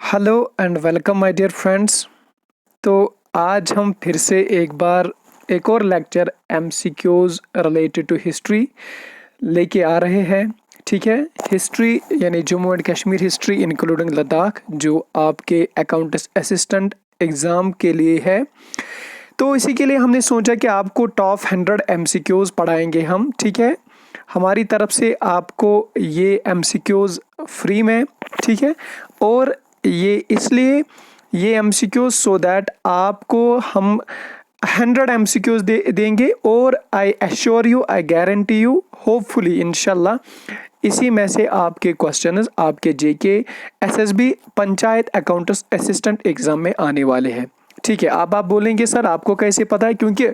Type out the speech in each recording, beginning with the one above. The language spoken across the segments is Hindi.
Hello and welcome my dear friends. तो आज हम फिर से एक और lecture MCQs related to history लेके आ रहे हैं। ठीक है, हिस्ट्री यानी Jammu and Kashmir history including Ladakh, जो आपके अकाउंटेंट असिस्टेंट एग्ज़ाम के लिए है। तो इसी के लिए हमने सोचा कि आपको टॉप 100 एमसीक्यूज पढ़ाएंगे हम। ठीक है, हमारी तरफ से आपको ये एमसीक्यूज फ्री में, ठीक है, और ये इसलिए ये एमसीक्यूज सो दैट आपको हम 100 एमसीक्यूज देंगे और I assure you, I guarantee you, hopefully इंशाल्लाह इसी में से आपके क्वेश्चंस आपके जेके SSB panchayat accountant assistant exam में आने वाले हैं। ठीक है, अब आप बोलेंगे सर आपको कैसे पता है, क्योंकि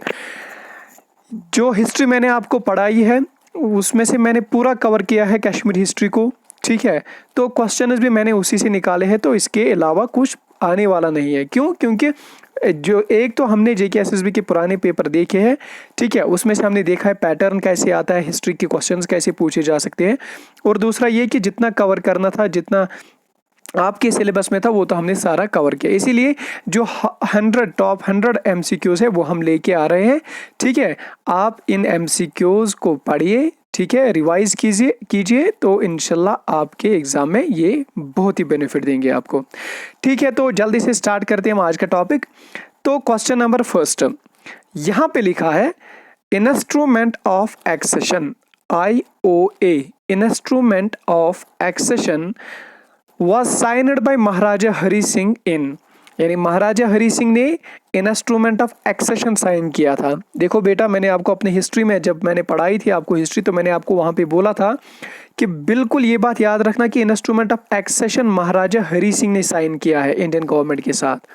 जो हिस्ट्री मैंने आपको पढ़ाई है उसमें से मैंने पूरा कवर किया है कश्मीर हिस्ट्री को। ठीक है, तो क्वेश्चंस भी मैंने उसी से निकाले हैं, तो इसके अलावा कुछ आने वाला नहीं है। क्यों? क्योंकि जो एक तो हमने जेके एसएसबी के पुराने पेपर देखे हैं, ठीक है, उसमें से हमने देखा है पैटर्न कैसे आता है, हिस्ट्री के क्वेश्चंस कैसे पूछे जा सकते हैं, और दूसरा ये कि जितना कवर करना था, जितना आपके सिलेबस में था, वो तो हमने सारा कवर किया। इसीलिए जो 100 टॉप 100 एमसीक्यूज है वो हम लेके आ रहे हैं। ठीक है, आप इन एमसीक्यूज को पढ़िए, ठीक है, रिवाइज कीजिए तो इंशाल्लाह आपके एग्जाम में ये बहुत ही बेनिफिट देंगे आपको। ठीक है, तो जल्दी से स्टार्ट करते हैं हम आज का टॉपिक। तो क्वेश्चन नंबर फर्स्ट यहाँ पे लिखा है, instrument of accession IOA, instrument of accession was signed by Maharaja Hari Singh in, यानी महाराजा हरी सिंह ने इंस्ट्रूमेंट ऑफ एक्सेशन साइन किया था। देखो बेटा, मैंने आपको अपनी हिस्ट्री में जब मैंने पढ़ाई थी आपको हिस्ट्री, तो मैंने आपको वहां पे बोला था कि बिल्कुल ये बात याद रखना कि इंस्ट्रूमेंट ऑफ एक्सेशन महाराजा हरी सिंह ने साइन किया है इंडियन गवर्नमेंट के साथ।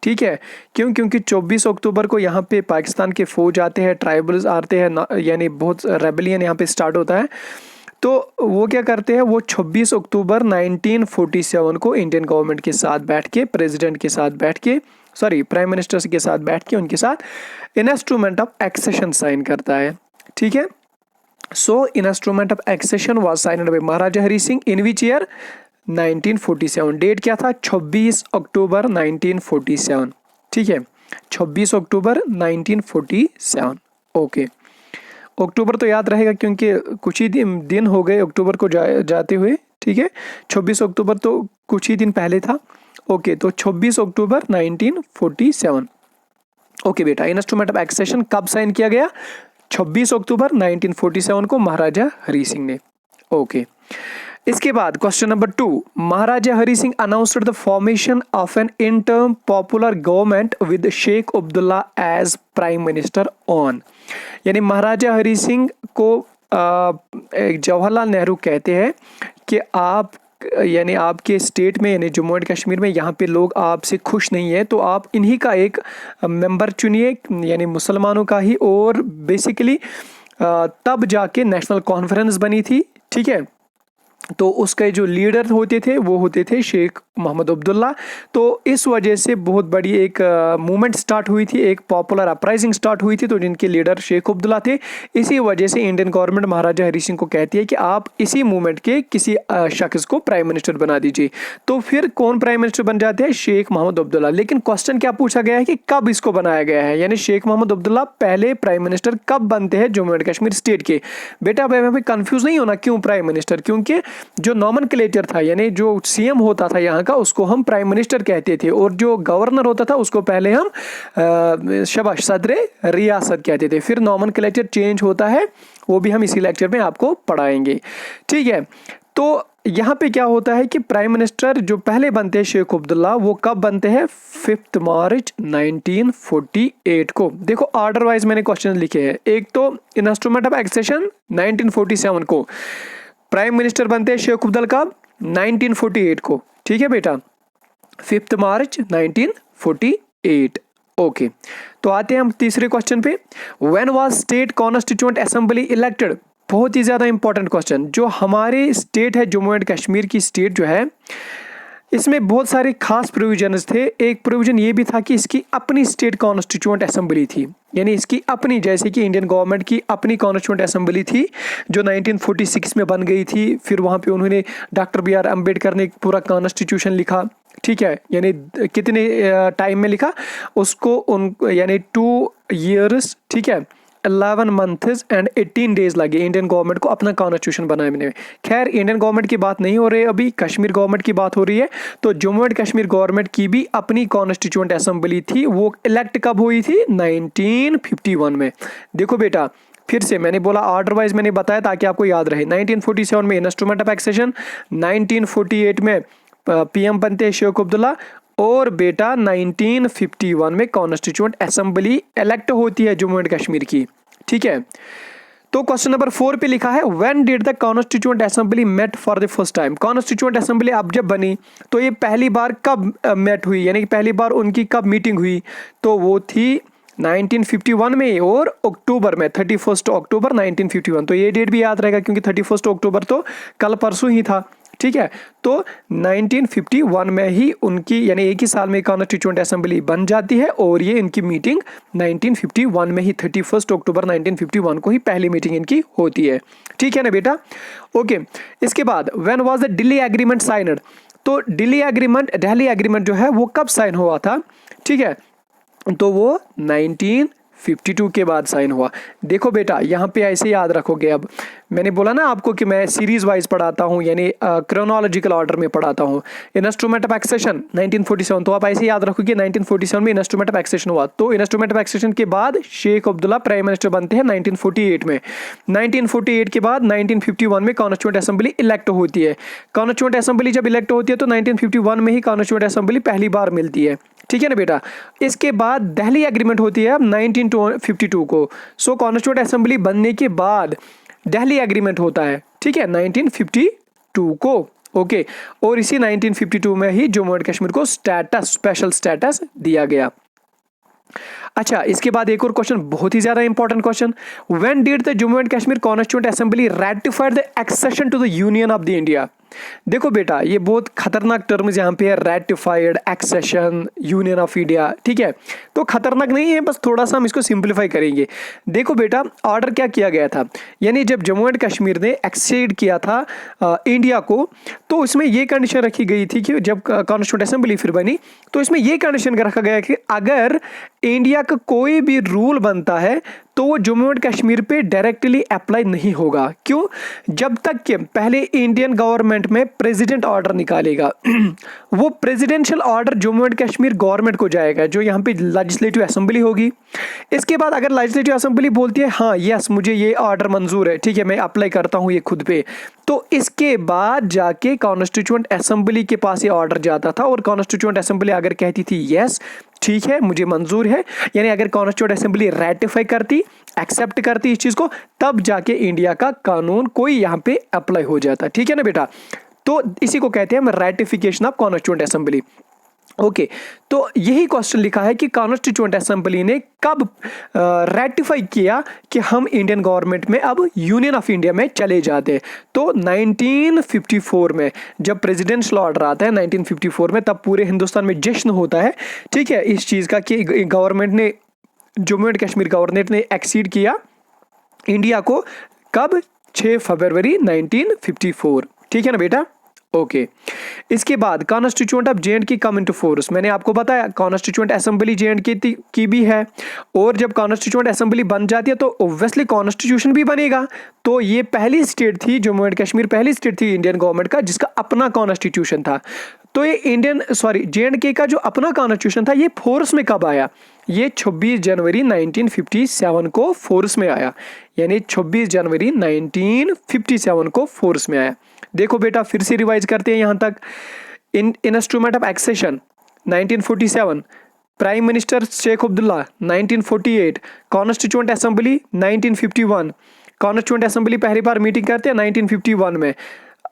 ठीक है, क्यों? क्योंकि 24 अक्टूबर को यहाँ पे पाकिस्तान के फौज आते हैं, ट्राइबल्स आते हैं, यानी बहुत रेबेलियन यहाँ पे स्टार्ट होता है। तो वो क्या करते हैं, वो 26 अक्टूबर 1947 को इंडियन गवर्नमेंट के साथ बैठ के, प्रेसिडेंट के साथ बैठ के, सॉरी प्राइम मिनिस्टर के साथ बैठ के उनके साथ इंस्ट्रूमेंट ऑफ एक्सेशन साइन करता है। ठीक है, so instrument of accession was signed by Maharaja Hari Singh in which year 1947। Date क्या था? 26 अक्टूबर 1947। ठीक है, 26 अक्टूबर 1947। ओके, अक्टूबर तो याद रहेगा क्योंकि कुछ ही दिन हो गए अक्टूबर को जाते हुए। ठीक है, 26 अक्टूबर तो कुछ ही दिन पहले था। ओके, तो 26 अक्टूबर 1947। ओके बेटा, इंस्ट्रूमेंट ऑफ एक्सेशन कब साइन किया गया? 26 अक्टूबर 1947 को महाराजा हरी सिंह ने। ओके, इसके बाद question number 2, Maharaja Hari Singh announced the formation of an interim popular government with Sheikh Abdullah as prime minister on, यानी महाराजा हरी सिंह को जवाहरलाल नेहरू कहते हैं कि आप, यानी आपके स्टेट में, यानी जम्मू एंड कश्मीर में, यहाँ पे लोग आपसे खुश नहीं है, तो आप इन्हीं का एक मेंबर चुनिए, यानी मुसलमानों का ही। और बेसिकली तब जाके नेशनल कॉन्फ्रेंस बनी थी। ठीक है, तो उसके जो लीडर होते थे वो होते थे शेख मोहम्मद अब्दुल्ला। तो इस वजह से बहुत बड़ी एक मूवमेंट स्टार्ट हुई थी, एक पॉपुलर अपराइजिंग स्टार्ट हुई थी, तो जिनके लीडर शेख अब्दुल्ला थे। इसी वजह से इंडियन गवर्नमेंट महाराजा हरी सिंह को कहती है कि आप इसी मूवमेंट के किसी शख्स को प्राइम मिनिस्टर बना दीजिए। तो फिर कौन प्राइम मिनिस्टर बन जाते हैं? शेख मोहम्मद अब्दुल्ला। लेकिन क्वेश्चन क्या पूछा गया है कि कब इसको बनाया गया है, यानी शेख मोहम्मद अब्दुल्ला पहले प्राइम मिनिस्टर कब बनते हैं जम्मू एंड कश्मीर स्टेट के। बेटा अब कंफ्यूज नहीं होना क्यों प्राइम मिनिस्टर, क्योंकि जो नॉमेनक्लेचर था, यानी जो सीएम होता था यहाँ का, उसको हम प्राइम मिनिस्टर कहते थे, और जो गवर्नर होता था उसको पहले हम शाबाश सदर रियासत कहते थे। फिर नॉमेनक्लेचर चेंज होता है, वो भी हम इसी लेक्चर में आपको पढ़ाएंगे। ठीक है, तो यहाँ पे क्या होता है कि प्राइम मिनिस्टर जो पहले बनते हैं शेख अब्दुल्ला, वो कब बनते हैं? 5 मार्च 1948 को। देखो ऑर्डर वाइज मैंने क्वेश्चन लिखे हैं। एक तो इंस्ट्रूमेंट ऑफ एक्सेशन 1947 को, प्राइम मिनिस्टर बनते हैं शेख अब्दुल्ला कब? 1948 को। ठीक है बेटा, 5 मार्च 1948। ओके, तो आते हैं हम तीसरे क्वेश्चन पे। When was state constituent assembly elected? बहुत ही ज्यादा इंपॉर्टेंट क्वेश्चन। जो हमारे स्टेट है जम्मू एंड कश्मीर की स्टेट जो है, इसमें बहुत सारे खास प्रोविजंस थे। एक प्रोविजन ये भी था कि इसकी अपनी स्टेट कॉन्स्टिट्यूएंट असेंबली थी, यानी इसकी अपनी, जैसे कि इंडियन गवर्नमेंट की अपनी कॉन्स्टिट्यूएंट असेंबली थी जो 1946 में बन गई थी। फिर वहाँ पे उन्होंने डॉक्टर B.R. अम्बेडकर ने पूरा कॉन्स्टिट्यूशन लिखा, ठीक है, यानी कितने टाइम में लिखा उसको, उन यानी 2 years, ठीक है, 11 months एंड 18 days लगे इंडियन गवर्नमेंट को अपना कॉन्स्टिट्यूशन बनाने में। खैर इंडियन गवर्नमेंट की बात नहीं हो रही है, अभी कश्मीर गवर्नमेंट की बात हो रही है। तो जम्मू एंड कश्मीर गवर्नमेंट की भी अपनी कॉन्स्टिट्यूएंट असेंबली थी। वो इलेक्ट कब हुई थी? 1951 में। देखो बेटा, फिर से मैंने बोला ऑर्डर वाइज मैंने बताया ताकि आपको याद रहे। 1947 में इंस्ट्रूमेंट ऑफ एक्सेशन, 1948 में PM बनते हैं शेख अब्दुल्ला, और बेटा 1951 में कॉन्स्टिट्यूएंट असेंबली इलेक्ट होती है जम्मू एंड कश्मीर की, ठीक है। तो क्वेश्चन नंबर 4 पे लिखा है when did the constituent assembly met for the first time. Constituent assembly अब जब बनी तो ये पहली बार कब मेट हुई, यानी कि पहली बार उनकी कब मीटिंग हुई? तो वो थी 1951 में और अक्टूबर में, 31 अक्टूबर 1951। तो ये डेट भी याद रहेगा क्योंकि 31 अक्टूबर तो कल परसों ही था, ठीक है। तो 1951 में ही उनकी, यानी एक ही साल में कॉन्स्टिट्यूएंट असेंबली बन जाती है और ये इनकी मीटिंग 1951 में ही 31 अक्टूबर 1951 को ही पहली मीटिंग इनकी होती है, ठीक है ना बेटा। ओके, इसके बाद when was the Delhi agreement signed. तो दिल्ली एग्रीमेंट जो है वो कब साइन हुआ था, ठीक है, तो वो 1952 के बाद साइन हुआ। देखो बेटा यहाँ पे ऐसे याद रखोगे। अब मैंने बोला ना आपको कि मैं सीरीज वाइज पढ़ाता हूँ, यानी क्रोनोलॉजिकल ऑर्डर में पढ़ाता हूँ। इंस्ट्रूमेंट ऑफ एक्सेशन 1947, तो आप ऐसे याद रखोगे 1947 में इंस्ट्रूमेंट ऑफ एक्सेशन हुआ। तो इंस्ट्रूमेंट ऑफ एक्सेशन के बाद शेख अब्दुल्ला प्राइम मिनिस्टर बनते हैं 1948 में। 1948 के बाद 1951 में कॉन्स्टिट्यूएंट असेंबली इलेक्ट होती है। कॉन्स्टिट्यूएंट असेंबली जब इलेक्ट होती है तो 1951 में ही कॉन्स्टिट्यूएंट असेंबली पहली बार मिलती है, ठीक है ना बेटा। इसके बाद दिल्ली एग्रीमेंट होती है अब 1952 को। सो कॉन्स्टिट्यूएंट असेंबली बनने के बाद दिल्ली एग्रीमेंट होता है, ठीक है, 1952 को। ओके, और इसी 1952 में ही जम्मू एंड कश्मीर को स्पेशल स्टेटस दिया गया। अच्छा, इसके बाद एक और क्वेश्चन, बहुत ही ज्यादा important question, when did the Jammu and Kashmir constituent assembly ratified the accession to the union of the India. देखो बेटा, ये बहुत खतरनाक टर्म्स यहाँ पे है, ratified, accession, union of India, ठीक है। तो खतरनाक नहीं है, बस थोड़ा सा हम इसको सिंप्लीफाई करेंगे। देखो बेटा, ऑर्डर क्या किया गया था, यानी जब जम्मू एंड कश्मीर ने एक्सेड किया था इंडिया को, तो उसमें ये कंडीशन रखी गई थी कि जब कॉन्स्टिट्यूएंट असेंबली फिर बनी तो इसमें ये कंडीशन रखा गया कि अगर इंडिया का कोई भी रूल बनता है तो वो जम्मू एंड कश्मीर पे डायरेक्टली अप्लाई नहीं होगा। क्यों? जब तक कि पहले इंडियन गवर्नमेंट में प्रेसिडेंट ऑर्डर निकालेगा वो presidential order Jammu and Kashmir government को जाएगा, जो यहाँ पे लेजिस्लेटिव असेंबली होगी। इसके बाद अगर लेजिस्लेटिव असेंबली बोलती है हाँ यस मुझे ये ऑर्डर मंजूर है, ठीक है, मैं अप्लाई करता हूँ ये खुद पे, तो इसके बाद जाके कॉन्स्टिट्यूएंट असेंबली के पास ये ऑर्डर जाता था। और कॉन्स्टिट्यूएंट असेंबली अगर कहती थी यस ठीक है मुझे मंजूर है, यानी अगर कॉन्स्टिट्यूएंट असेंबली रैटिफाई करती, एक्सेप्ट करती इस चीज को, तब जाके इंडिया का कानून कोई यहाँ पे अप्लाई हो जाता, ठीक है ना बेटा। तो इसी को कहते हैं ratification of constituent assembly. Okay, तो यही क्वेश्चन लिखा है कि कॉन्स्टिट्यूएंट असेंबली ने कब रैटिफाई किया कि हम इंडियन गवर्नमेंट में अब यूनियन ऑफ इंडिया में चले जाते हैं। तो 1954 में जब प्रेसिडेंशियल ऑर्डर आता है 1954 में, तब पूरे हिंदुस्तान में जश्न होता है, ठीक है, इस चीज का कि गवर्नमेंट ने, जम्मू एंड कश्मीर गवर्नमेंट ने एक्सीड किया इंडिया को। कब? 6 फरवरी 1954, ठीक है ना बेटा। ओके, इसके बाद कॉन्स्टिट्यूएंट ऑफ जे एंड के कम इनटू फोर्स। मैंने आपको बताया कॉन्स्टिट्यूएंट असेंबली जे एंड के की भी है, और जब कॉन्स्टिट्यूएंट असेंबली बन जाती है तो ऑब्वियसली कॉन्स्टिट्यूशन भी बनेगा। तो ये पहली स्टेट थी, जम्मू एंड कश्मीर पहली स्टेट थी इंडियन गवर्नमेंट का जिसका अपना कॉन्स्टिट्यूशन था। तो ये जे एंड के का जो अपना कॉन्स्टिट्यूशन था ये फोर्स में कब आया? ये 26 जनवरी 1957 को फोर्स में आया, यानी 26 जनवरी 1957 को फोर्स में आया। देखो बेटा, फिर से रिवाइज करते हैं यहां तक। Instrument of accession 1947, prime minister Sheikh Abdullah 1948, constituent assembly 1951, constituent assembly पहली बार मीटिंग करते हैं 1951 में।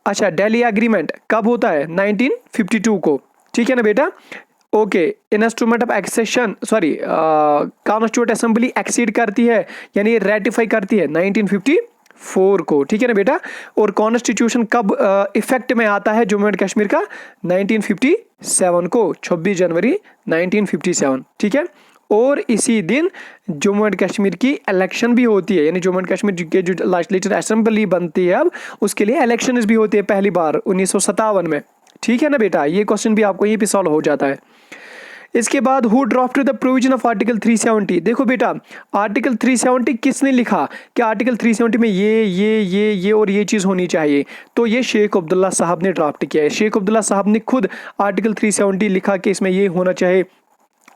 अच्छा, दिल्ली एग्रीमेंट कब होता है? 1952 को, ठीक है ना बेटा। Okay, instrument of accession constituent assembly accede करती है यानी रेटिफाई करती है 1954 4 को, ठीक है ना बेटा। और कॉन्स्टिट्यूशन कब इफेक्ट में आता है जम्मू एंड कश्मीर का? 1957 को, 26 जनवरी 1957, ठीक है। और इसी दिन जम्मू एंड कश्मीर की इलेक्शन भी होती है, यानी जम्मू एंड कश्मीर के जो लेजिस्लेटिव असेंबली बनती है अब, उसके लिए इलेक्शन भी होती है पहली बार 1957 में, ठीक है ना बेटा। ये क्वेश्चन भी आपको यहीं पे सॉल्व हो जाता है। इसके बाद who drafted the provision of article 370? देखो बेटा, आर्टिकल 370 किसने लिखा कि आर्टिकल 370 में ये और ये चीज़ होनी चाहिए? तो ये शेख अब्दुल्ला साहब ने ड्राफ्ट किया है। शेख अब्दुल्ला साहब ने खुद आर्टिकल 370 लिखा कि इसमें ये होना चाहिए,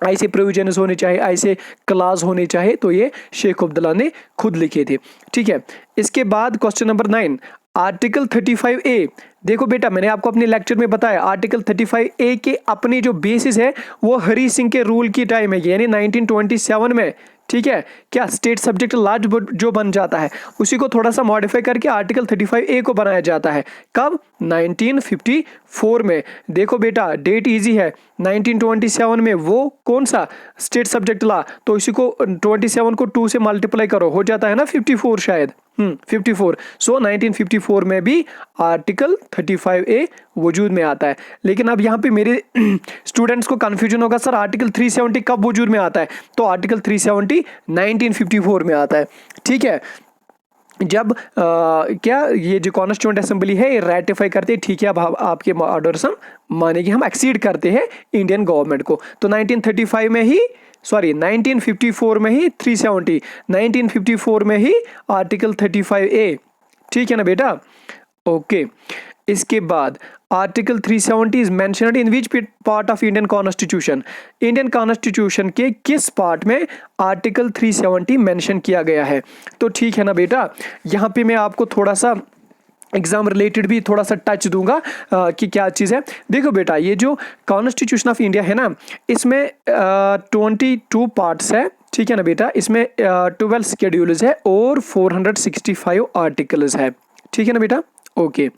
ऐसे प्रोविजन्स होने चाहिए, ऐसे क्लास होने चाहिए, तो ये शेख अब्दुल्ला ने खुद लिखे थे, ठीक है। इसके बाद क्वेश्चन नंबर 9, आर्टिकल 35A। देखो बेटा, मैंने आपको अपने लेक्चर में बताया आर्टिकल 35A के अपनी जो बेसिस है वो हरी सिंह के रूल की टाइम है, यानी 1927 में, ठीक है। क्या स्टेट सब्जेक्ट लॉ जो बन जाता है उसी को थोड़ा सा मॉडिफाई करके आर्टिकल 35A को बनाया जाता है। कब? 1954 में। देखो बेटा, डेट इजी है, 1927 में वो कौन सा स्टेट सब्जेक्ट लॉ, तो इसी को 27 को 2 से मल्टीप्लाई करो, हो जाता है ना 54 शायद, 54। सो 1954 में भी आर्टिकल 35A वजूद में आता है। लेकिन अब यहाँ पे मेरे स्टूडेंट्स को कंफ्यूजन होगा, सर आर्टिकल 370 कब वजूद में आता है? तो आर्टिकल 370 1954 में आता है, ठीक है। जब क्या ये जो कॉन्स्टिट्यूएंट असेंबली है ये रेटिफाई करते हैं, ठीक है, अब आपके ऑर्डर्स हम मानेंगे, हम एक्सीड करते हैं इंडियन गवर्नमेंट को। तो 1935 में ही, सॉरी 1954 में ही 370, 1954 में ही आर्टिकल 35A, ठीक है ना बेटा। ओके, इसके बाद article 370 is mentioned in which part of Indian constitution? Indian constitution के किस पार्ट में आर्टिकल 370 मेंशन किया गया है? तो ठीक है ना बेटा, यहाँ पे मैं आपको थोड़ा सा एग्जाम रिलेटेड भी थोड़ा सा टच दूंगा कि क्या चीज़ है। देखो बेटा, ये जो कॉन्स्टिट्यूशन ऑफ इंडिया है ना, इसमें 22 पार्ट्स है, ठीक है ना बेटा। इसमें 12 शेड्यूल्स है और 465 आर्टिकल्स है, ठीक है ना बेटा। ओके,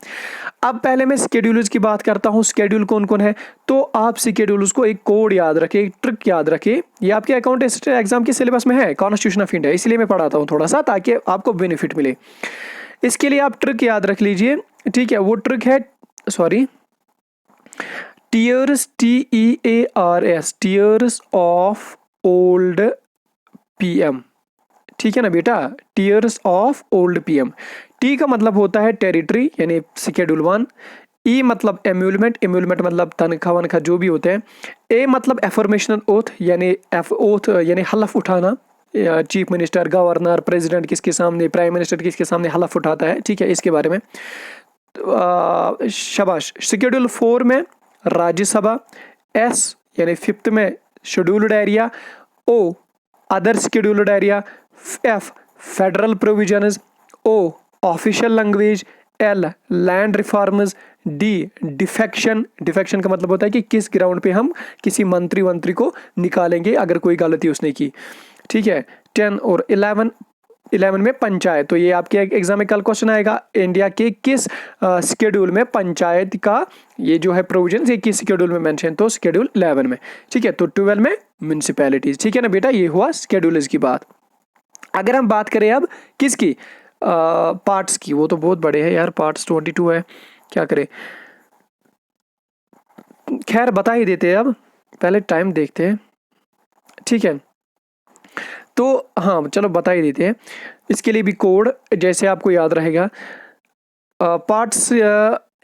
अब पहले मैं शेड्यूल्स की बात करता हूँ। शेड्यूल कौन कौन है? तो आप शेड्यूल्स को एक कोड याद रखें, एक ट्रिक याद रखें। ये आपके अकाउंटेंट एग्जाम के सिलेबस में है, कॉन्स्टिट्यूशन ऑफ इंडिया, इसलिए मैं पढ़ाता हूँ थोड़ा सा ताकि आपको बेनिफिट मिले। इसके लिए आप ट्रिक याद रख लीजिए, ठीक है। वो ट्रिक है, sorry, tears, TEARS, tears of old PM, ठीक है ना बेटा, tears of old PM। T का मतलब होता है टेरिटरी, यानी शेड्यूल 1। ई मतलब एम्यूलमेंट, एम्यूलमेंट मतलब तनख्वाह वनखा जो भी होते हैं। ए मतलब एफर्मेशनल ओथ, यानी ओथ यानी हलफ उठाना, चीफ मिनिस्टर, गवर्नर, प्रेसिडेंट किसके सामने, प्राइम मिनिस्टर किसके सामने हलफ उठाता है, ठीक है, इसके बारे में। शाबाश। शेड्यूल 4 में राज्यसभा, S यानी 5th में scheduled area, O other scheduled area, F federal provisions, O official language, L land reforms, D defection, defection का मतलब होता है कि किस ग्राउंड पे हम किसी मंत्री को निकालेंगे अगर कोई गलती उसने की, ठीक है। 10 और 11 में पंचायत। तो ये आपके एग्जाम में कल क्वेश्चन आएगा, इंडिया के किस शेड्यूल में पंचायत का ये जो है प्रोविजन, ये किस शेड्यूल में मेंशन? तो शेड्यूल 11 में, ठीक है। तो 12 में म्यूनिसिपैलिटीज, ठीक है ना बेटा। ये हुआ शेड्यूल्स की बात। अगर हम बात करें अब किसकी, पार्ट्स की, वो तो बहुत बड़े हैं यार, पार्ट्स 22 है, क्या करें, खैर बता ही देते हैं। अब पहले टाइम देखते हैं, ठीक है। तो हाँ चलो बता ही देते हैं। इसके लिए भी कोड जैसे आपको याद रहेगा, parts,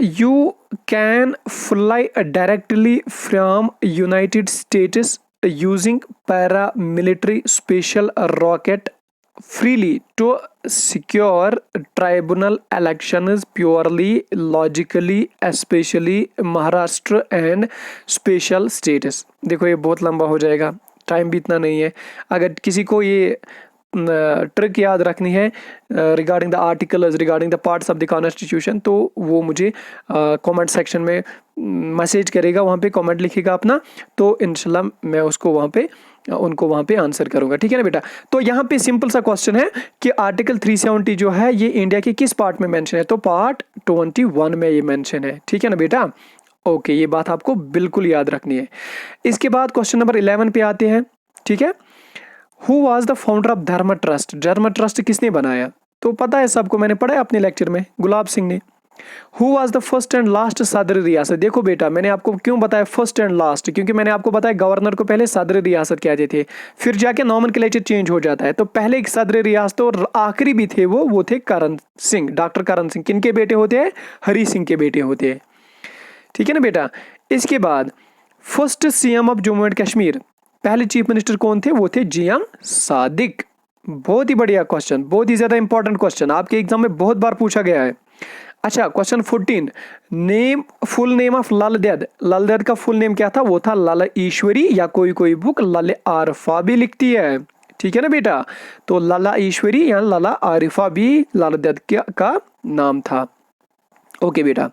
you can fly directly from United states using paramilitary special rocket freely to secure tribunal elections purely logically especially Maharashtra and special status. देखो ये बहुत लंबा हो जाएगा, टाइम भी इतना नहीं है। अगर किसी को ये ट्रिक याद रखनी है regarding the articles, regarding the parts of the constitution, तो वो मुझे कमेंट सेक्शन में मैसेज करेगा, वहाँ पे कमेंट लिखेगा अपना, तो इंशाल्लाह मैं उसको उनको वहाँ पे आंसर करूंगा, ठीक है ना बेटा। तो यहाँ पे सिंपल सा क्वेश्चन है कि आर्टिकल 370 जो है ये इंडिया के किस पार्ट में मेंशन है? तो पार्ट 21 में ये मेंशन है, ठीक है ना बेटा। ओके, ये बात आपको बिल्कुल याद रखनी है। इसके बाद क्वेश्चन नंबर 11 पे आते हैं, ठीक है। Who was the founder of धर्म ट्रस्ट? धर्म ट्रस्ट किसने बनाया? तो पता है सबको, मैंने पढ़ा है अपने लेक्चर में, गुलाब सिंह ने। Who was the first and last सदर रियासत? देखो बेटा, मैंने आपको क्यों बताया फर्स्ट एंड लास्ट, क्योंकि मैंने आपको बताया गवर्नर को पहले सदर रियासत कहते थे, फिर जाके नॉमेनक्लेचर चेंज हो जाता है। तो पहले एक सदर रियासत और आखिरी भी थे वो थे करण सिंह, डॉक्टर करण सिंह। किनके बेटे होते हैं? हरि सिंह के बेटे होते हैं, ठीक है ना बेटा। इसके बाद first CM of Jammu and Kashmir, पहले चीफ मिनिस्टर कौन थे? वो थे जीएम सादिक। बहुत ही बढ़िया क्वेश्चन, बहुत ही ज्यादा इंपॉर्टेंट क्वेश्चन, आपके एग्जाम में बहुत बार पूछा गया है। अच्छा, question 14, name, full name of Lal Ded. Lal Ded का फुल नेम क्या था? वो था लाला ईश्वरी, या कोई कोई बुक लाला आरिफा भी लिखती है, ठीक है ना बेटा। तो लाला ईश्वरी या लाला आरिफा भी लाल देद का नाम था। ओके बेटा।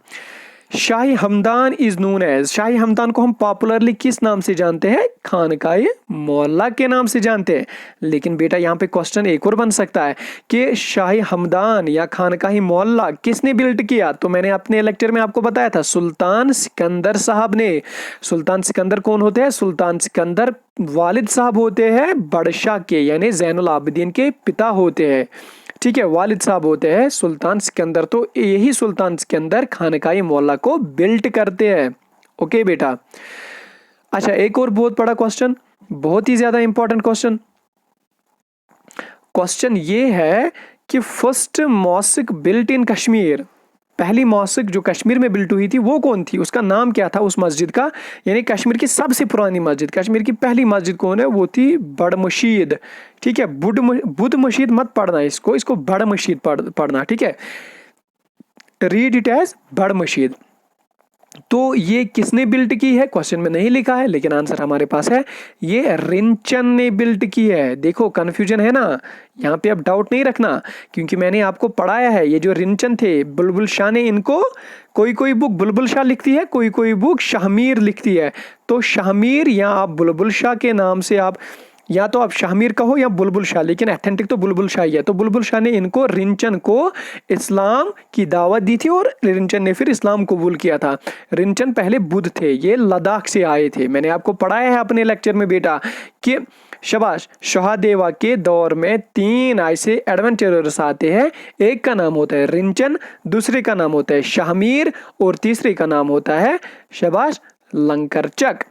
शाही हमदान इज नोन एज, शाही हमदान को हम पॉपुलरली किस नाम से जानते हैं? खानकाए मौला के नाम से जानते हैं। लेकिन बेटा यहाँ पे क्वेश्चन एक और बन सकता है कि शाही हमदान या खानकाही मौला किसने बिल्ड किया? तो मैंने अपने लेक्चर में आपको बताया था, सुल्तान सिकंदर साहब ने। सुल्तान सिकंदर कौन होते हैं? सुल्तान सिकंदर वालिद साहब होते हैं बड़शाह के, यानी जैनुल आबिदीन के पिता होते हैं, ठीक है, वालिद साहब होते हैं सुल्तान सिकंदर। तो यही सुल्तान सिकंदर खानकाई मौला को बिल्ट करते हैं। ओके बेटा। अच्छा, एक और बहुत बड़ा क्वेश्चन, बहुत ही ज्यादा इंपॉर्टेंट क्वेश्चन। क्वेश्चन ये है कि first mosque built in Kashmir, पहली मॉस्क जो कश्मीर में बिल्ट हुई थी वो कौन थी? उसका नाम क्या था उस मस्जिद का? यानी कश्मीर की सबसे पुरानी मस्जिद, कश्मीर की पहली मस्जिद कौन है? वो थी बड़ मशीद, ठीक है। बुद्ध मशीद मत पढ़ना, इसको बड़ मशीद पढ़ना, ठीक है। रीड इट एज बड़ मशीद। तो ये किसने बिल्ट की है? क्वेश्चन में नहीं लिखा है, लेकिन आंसर हमारे पास है, ये रिंचन ने बिल्ट की है। देखो कंफ्यूजन है ना, यहाँ पे अब डाउट नहीं रखना, क्योंकि मैंने आपको पढ़ाया है, ये जो रिंचन थे बुलबुल शाह ने इनको, कोई कोई बुक बुलबुल शाह लिखती है, कोई कोई बुक शाहमीर लिखती है। तो शाहमीर या आप बुलबुल शाह के नाम से आप, या तो आप शाहमीर कहो या बुलबुल शाह, लेकिन अथेंटिक तो बुलबुल शाह ही है। तो बुलबुल शाह ने इनको, रिंचन को इस्लाम की दावत दी थी और रिंचन ने फिर इस्लाम कबूल किया था। रिंचन पहले बुद्ध थे, ये लद्दाख से आए थे। मैंने आपको पढ़ाया है अपने लेक्चर में बेटा कि शाबाश, शाहदेवा के दौर में 3 ऐसे एडवेंचरर्स आते हैं, एक का नाम होता है रिंचन, दूसरे का नाम होता है शाहमीर और तीसरे का नाम होता है शाबाश लंकरचक।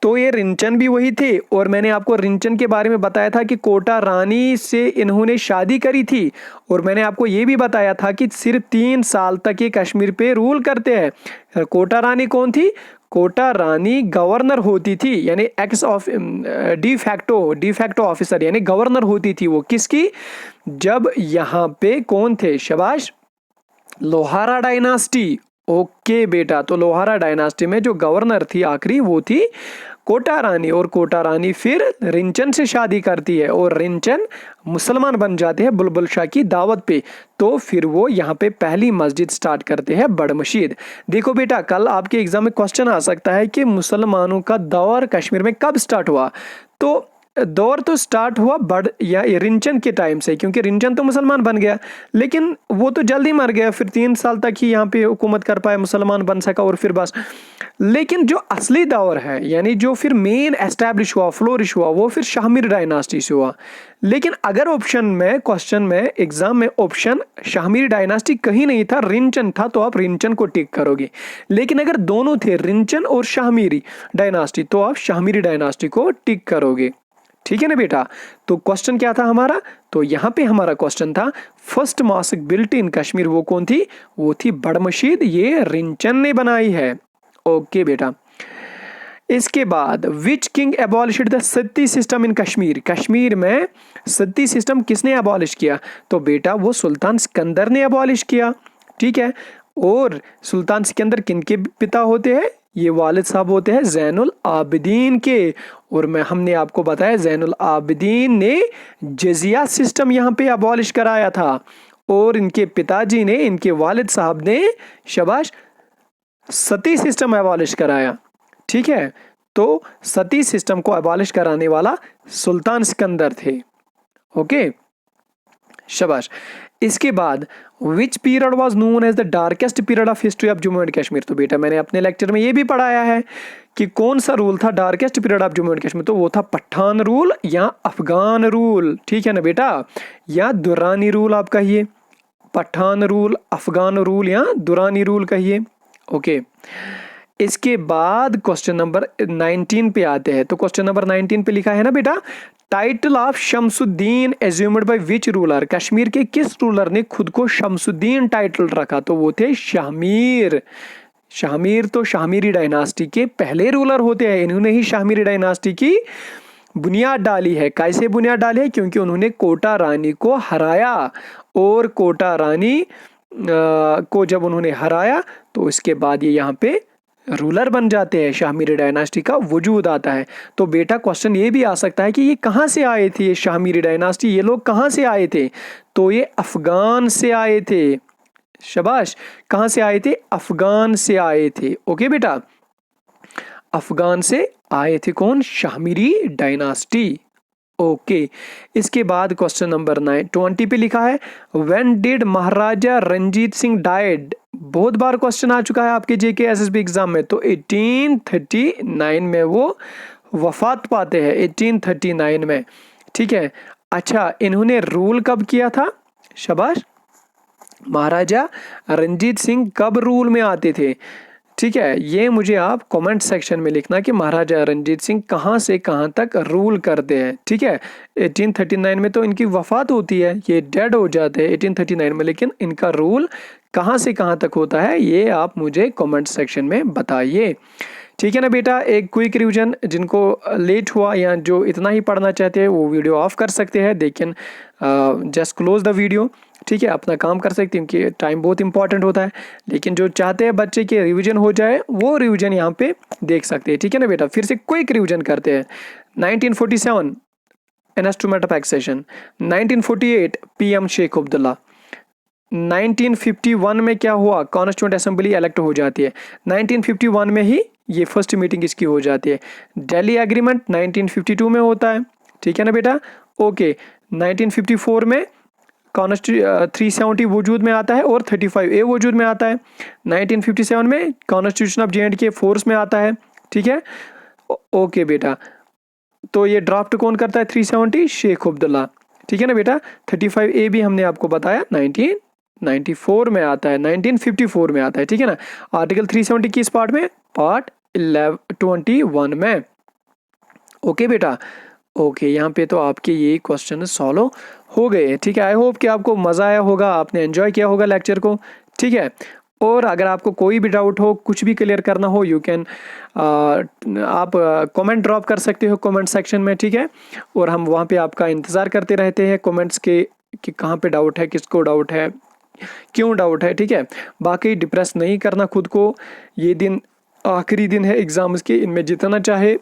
तो ये रिंचन भी वही थे। और मैंने आपको रिंचन के बारे में बताया था कि कोटा रानी से इन्होंने शादी करी थी, और मैंने आपको ये भी बताया था कि सिर्फ 3 साल तक ये कश्मीर पे रूल करते हैं। कोटा रानी कौन थी? कोटा रानी गवर्नर होती थी, यानी एक्स ऑफ डिफैक्टो ऑफिसर, यानी गवर्नर होती थी वो। किसकी? जब यहाँ पे कौन थे? शाबाश, लोहारा डायनास्टी। ओके बेटा, तो लोहारा डायनास्टी में जो गवर्नर थी आखिरी, वो थी कोटा रानी। और कोटा रानी फिर रिंचन से शादी करती है, और रिंचन मुसलमान बन जाते हैं बुलबुल शाह की दावत पे। तो फिर वो यहाँ पे पहली मस्जिद स्टार्ट करते हैं, बड़ मशीद। देखो बेटा, कल आपके एग्जाम में क्वेश्चन आ सकता है कि मुसलमानों का दौर कश्मीर में कब स्टार्ट हुआ? तो दौर तो स्टार्ट हुआ बड़ या रिंचन के टाइम से, क्योंकि रिंचन तो मुसलमान बन गया, लेकिन वो तो जल्दी मर गया, फिर 3 साल तक ही यहाँ पे हुकूमत कर पाया, मुसलमान बन सका और फिर बस। लेकिन जो असली दौर है, यानी जो फिर मेन एस्टैब्लिश हुआ, फ्लोरिश हुआ, वो फिर शाहमीर डायनास्टी से हुआ। लेकिन अगर ऑप्शन में, क्वेश्चन में, एग्जाम में ऑप्शन शाहमीर डायनास्टी कहीं नहीं था, रिंचन था, तो आप रिंचन को टिक करोगे। लेकिन अगर दोनों थे, रिंचन और शाहमीरी डायनास्टी, तो आप शाहमीरी डायनास्टी को टिक करोगे, ठीक है ना बेटा। तो क्वेश्चन क्या था हमारा? तो यहाँ पे हमारा क्वेश्चन था first mosque built in Kashmir, वो कौन थी? वो थी बड़ मशीद, ये रिंचन ने बनाई है। ओके बेटा। इसके बाद which king abolished the Sati system in Kashmir, Kashmir में सती सिस्टम किसने एबॉलिश किया? तो बेटा वो सुल्तान सिकंदर ने एबॉलिश किया, ठीक है। और सुल्तान सिकंदर किनके पिता होते हैं? ये वालिद साहब होते हैं जैनुल आबिदीन के। और हमने आपको बताया जैनुल आबिदीन ने जजिया सिस्टम यहाँ पे अबॉलिश कराया था, और इनके पिताजी ने, इनके वालिद साहब ने शाबाश सती सिस्टम अबॉलिश कराया, ठीक है। तो सती सिस्टम को अबॉलिश कराने वाला सुल्तान सिकंदर थे। ओके शाबाश। इसके बाद which period was known as the darkest period of history of Jammu and Kashmir, तो बेटा मैंने अपने लेक्चर में ये भी पढ़ाया है कि कौन सा रूल था darkest period of Jammu and Kashmir. तो वो था पठान रूल या अफगान रूल, ठीक है ना बेटा, या दुरानी रूल आप कहिए। पठान रूल, अफगान रूल या दुरानी रूल कहिए। ओके, इसके बाद क्वेश्चन नंबर 19 पे आते हैं। तो क्वेश्चन नंबर 19 पे लिखा है ना बेटा, title of Shamsuddin assumed by which ruler, Kashmir के किस रूलर ने खुद को शमसुद्दीन टाइटल रखा? तो वो थे शाहमीर। शाहमीर तो शाहमीरी डायनास्टी के पहले रूलर होते हैं, इन्होंने ही शाहमीरी डायनास्टी की बुनियाद डाली है। कैसे बुनियाद डाली है? क्योंकि उन्होंने कोटा रानी को हराया, और कोटा रानी को जब उन्होंने हराया तो इसके बाद ये यहाँ पे रूलर बन जाते हैं, शाहमीरी डायनास्टी का वजूद आता है। तो बेटा क्वेश्चन ये भी आ सकता है कि ये कहाँ से आए थे, ये शाहमीरी डायनास्टी, ये लोग कहाँ से आए थे? तो ये अफगान से आए थे। शाबाश, कहाँ से आए थे? अफगान से आए थे। ओके बेटा, अफगान से आए थे कौन? शाहमीरी डायनास्टी। ओके, इसके बाद क्वेश्चन नंबर 20 पे लिखा है, when did Maharaja Ranjit Singh died? बहुत बार क्वेश्चन आ चुका है आपके जेके एसएसबी एग्जाम में। तो 1839 में वो वफात पाते हैं, 1839 में। ठीक है, अच्छा इन्होंने रूल कब किया था? शाबाश, महाराजा रंजीत सिंह कब रूल में आते थे? ठीक है, ये मुझे आप कमेंट सेक्शन में लिखना कि महाराजा रंजीत सिंह कहाँ से कहाँ तक रूल करते हैं। ठीक है, 1839 में तो इनकी वफात होती है, ये डेड हो जाते हैं 1839 में, लेकिन इनका रूल कहाँ से कहाँ तक होता है ये आप मुझे कमेंट सेक्शन में बताइए। ठीक है ना बेटा, एक क्विक रिवीजन, जिनको लेट हुआ या जो इतना ही पढ़ना चाहते हैं वो वीडियो ऑफ कर सकते हैं, लेकिन जस्ट क्लोज द वीडियो। ठीक है, अपना काम कर सकते हैं क्योंकि टाइम बहुत इंपॉर्टेंट होता है, लेकिन जो चाहते हैं बच्चे के रिवीजन हो जाए वो रिवीजन यहाँ पे देख सकते हैं। ठीक है ना बेटा, फिर से क्विक रिवीजन करते हैं। 1947 instrument of accession, 1948 PM Sheikh Abdullah, 1951 में क्या हुआ? कॉन्स्टिट्यूंट असेंबली इलेक्ट हो जाती है, 1951 में ही ये फर्स्ट मीटिंग इसकी हो जाती है। दिल्ली एग्रीमेंट 1952 में होता है। ठीक है ना बेटा, ओके, 1954 में 370 वजूद में आता है और 35A वजूद में आता है। 1957 में कॉन्स्टिट्यूशन ऑफ J&K फोर्स में आता है। ठीक है, ओके बेटा, तो ये ड्राफ्ट कौन करता है? 370 शेख अब्दुल्ला। ठीक है ना बेटा, 35A भी हमने आपको बताया 1994 में आता है, 1954 में आता है। ठीक है ना, आर्टिकल 370 किस पार्ट में? पार्ट 21 में। ओके बेटा, ओके, यहाँ पे तो आपके ये क्वेश्चन सॉल्व हो गए। ठीक है, आई होप कि आपको मज़ा आया होगा, आपने एंजॉय किया होगा लेक्चर को। ठीक है, और अगर आपको कोई भी डाउट हो, कुछ भी क्लियर करना हो, यू कैन आप कमेंट ड्रॉप कर सकते हो कमेंट सेक्शन में। ठीक है, और हम वहाँ पे आपका इंतज़ार करते रहते हैं कमेंट्स के कि कहाँ पे डाउट है, किसको डाउट है, क्यों डाउट है। ठीक है, बाकी डिप्रेस नहीं करना खुद को, ये दिन आखिरी दिन है एग्ज़ाम्स के, इनमें जितना चाहे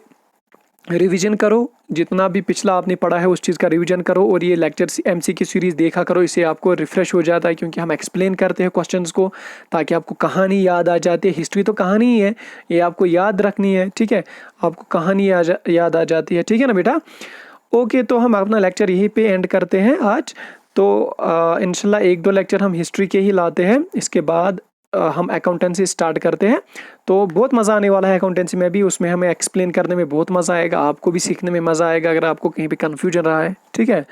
रिवीजन करो, जितना भी पिछला आपने पढ़ा है उस चीज़ का रिवीजन करो, और ये लेक्चर एमसी की सीरीज़ देखा करो, इससे आपको रिफ्रेश हो जाता है, क्योंकि हम एक्सप्लेन करते हैं क्वेश्चंस को ताकि आपको कहानी याद आ जाती है। हिस्ट्री तो कहानी ही है, ये आपको याद रखनी है। ठीक है, आपको कहानी याद आ जाती है। ठीक है ना बेटा, ओके, तो हम अपना लेक्चर यहीं पे एंड करते हैं आज। तो इंशाल्लाह 1-2 लेक्चर हम हिस्ट्री के ही लाते हैं, इसके बाद हम अकाउंटेंसी स्टार्ट करते हैं। तो बहुत मज़ा आने वाला है अकाउंटेंसी में भी, उसमें हमें एक्सप्लेन करने में बहुत मज़ा आएगा, आपको भी सीखने में मज़ा आएगा अगर आपको कहीं पे कन्फ्यूजन रहा है। ठीक है,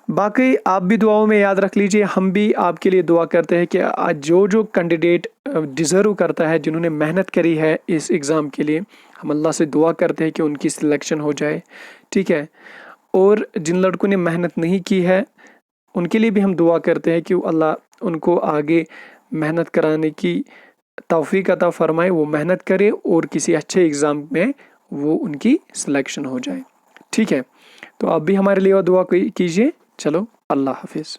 बाकी आप भी दुआओं में याद रख लीजिए, हम भी आपके लिए दुआ करते हैं कि आज जो कैंडिडेट डिज़र्व करता है, जिन्होंने मेहनत करी है इस एग्ज़ाम के लिए, हम अल्लाह से दुआ करते हैं कि उनकी सिलेक्शन हो जाए। ठीक है, और जिन लड़कों ने मेहनत नहीं की है उनके लिए भी हम दुआ करते हैं कि अल्लाह उनको आगे मेहनत कराने की तौफीक अता फरमाए, वो मेहनत करे और किसी अच्छे एग्ज़ाम में वो उनकी सिलेक्शन हो जाए। ठीक है, तो आप भी हमारे लिए दुआ कीजिए। चलो, अल्लाह हाफिज़।